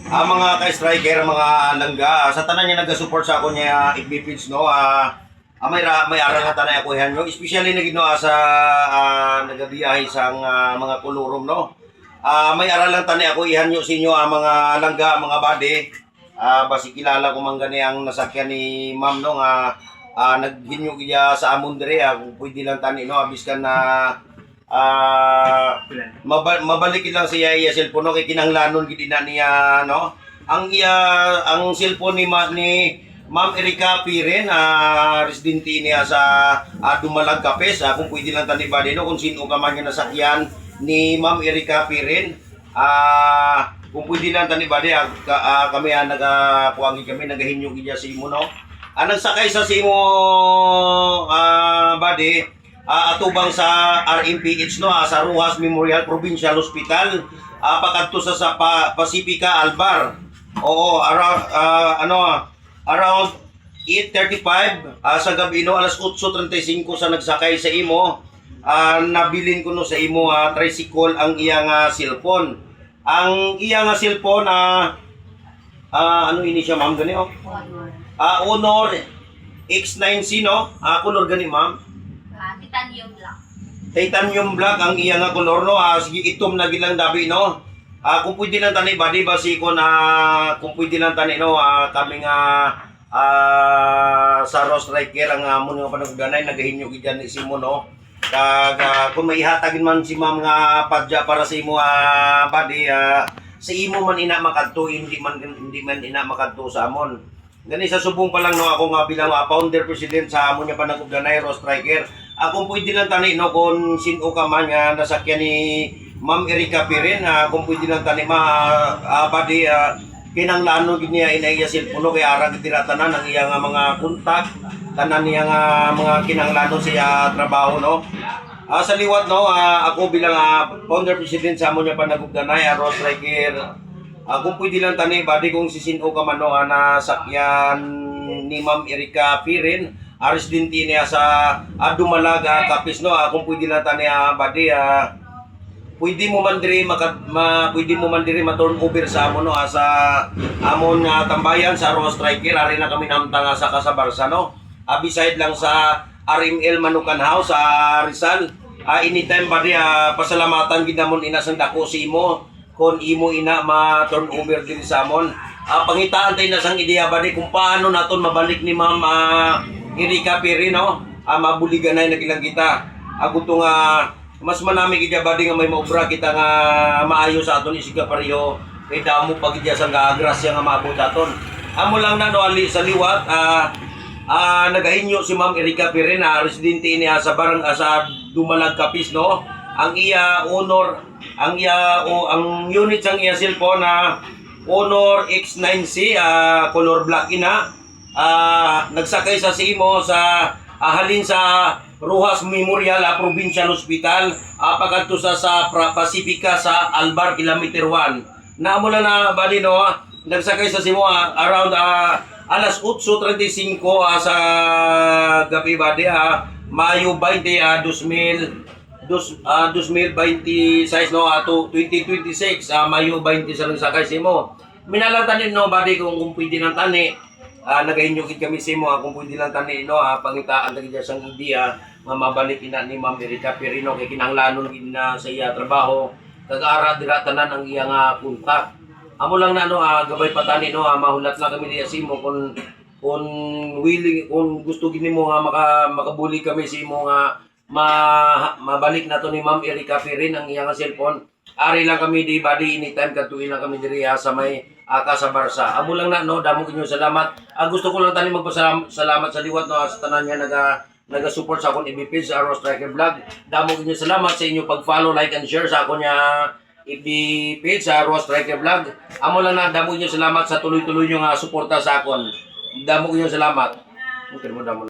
Mga ka-striker, mga langga, sa tanan niya nag-support sa ako niya FB page, no. May aral na tanay ako yan, no. Especially na gino sa nagabiyahe sa mga kulurom, no. May aral lang tanay ako ihan nyo sa inyo mga langga, mga bade. Basi kilala ko man gani ang nasakyan ni ma'am, no, nga naghinyo iya sa amon dire, kung pwede lang tani, no, abis ka na mabalik lang siya iya cellphone, no, kay kinanglanon gid na niya, no. Ang cellphone ni Ma'am Erika Piren, residente niya sa Dumalag Capes, kung pwede lang tani bade, no, kung sino ka man yung nasakyan ni Ma'am Erika Piren, kung pwede lang tani bade, kami nagakuangi kami nagahinyo gid sa imo, no. Nagsakay sa simo bade, atubang sa RMPH, no, sa Rojas Memorial Provincial Hospital, pakadto sa Pacifica Albar. Oo, around 8:35 sa gabi, no, alas 8:35 sa nagsakay sa imo. Nabilin ko, no, sa imo tricycle ang iyang cellphone. Ang iyang cellphone ano ini siya, ma'am, gani, oh. Honor X9C, no. Color gani, ma'am. Titanium black. Titanium black ang iya nga kolor, no. Sige, itom na gilang dabi, no. Kung pwede lang tani badi basi ko na kung pwede lang tani, no, kami nga sa Ross Striker ang amon nga panagganay nagahinyo gid ni simo, no. Kung may ihatagin man si ma'am nga padya para sa imo badi, sa imo man ina makadto, hindi man ina makadto sa amon. Gani sa subong pa lang, no, ako nga bilang founder president sa amon nga panagganay Ross Striker. Kung pwede lang tani, no, kung sino ka man nga nasakyan ni Ma'am Erika Piren, kung pwede lang tani badi, kinanglanon gid niya inaiya cellphone, kay ara gid tanan ang iya nga mga kontak, tanan niya nga mga kinanglanon siya trabaho, no. Sa liwat, no, ako bilang founder president sa amon nga panagugdanay Ross Striker, kung pwede lang tani badi, kung sisino ka man, no, nasakyan ni Ma'am Erika Piren, residente niya sa Dumalag Capes, no. Kung pwede lang tani badi, pwede mo man diri pwede mo man diri ma-turn over sa amon, no, sa amon tambayan sa Ross Striker. Ari na kami namtang sa Casabarsa, no. Beside lang sa RML Manukan House sa Rizal. Anytime badi, pasalamatan gid namon ina sang dako si imo kon imo ina ma-turn over diri sa amon. Pangitaan tay na sang ideya badi kung paano naton mabalik ni Ma'am Erika Piren, no. Mabuliganay na gilang kita. Gusto nga mas manami gid badi nga may maobra kita nga maayo sa aton isiga pareho, kay damo pa gid sa grasya nga maabot aton. Amo lang na, no, ali sa liwat, nagahinyo si Ma'am Erika Piren, residente niya sa sa Dumalag Capes, no. Ang iya honor, ang unit sang iya cellphone Honor X9C, color black ina. Nagsakay sa simo sa halin sa Rojas Memorial Provincial Hospital, pakadto sa Pacifica sa Albar Kilometer 1. Naamo lang na bali, no, nagsakay sa simo around alas 8:35 sa gabi badi, Mayo 20, 2026, no, ato 2026, Mayo 20 sa nagsakay simo. Minalang tani, no, badi, kung pwede nang tani, nagahinyo gid kami simo, kung pwede lang tani, no, pangitaan gid sang idea nga mabalik ina ni Ma'am Erika Piren, kay kinanglanon gid na sa iya trabaho, kag-ara dira tanan ang iya nga kontak. Amo lang na, no, gabay patani, no, mahulat lang kami diya simo kung willing, kung gusto gid nimo nga makabuli kami simo nga mabalik na to ni Ma'am Erika Piren ang iya nga cellphone. Ari lang kami di badi, anytime katuin lang kami diri sa may Casabarsa. Amo lang na, no, damo kinyo salamat. Gusto ko lang tani magpasalamat sa liwat, no, sa tanan niya naga-support sa akong FB page sa Ross Striker Vlog. Damo kinyo salamat sa inyo pag-follow, like and share sa akong FB page sa Ross Striker Vlog. Amo lang na, damo kinyo salamat sa tuloy-tuloy nyo nga suporta sa akon. Damo kinyo salamat. Okay mo, damo.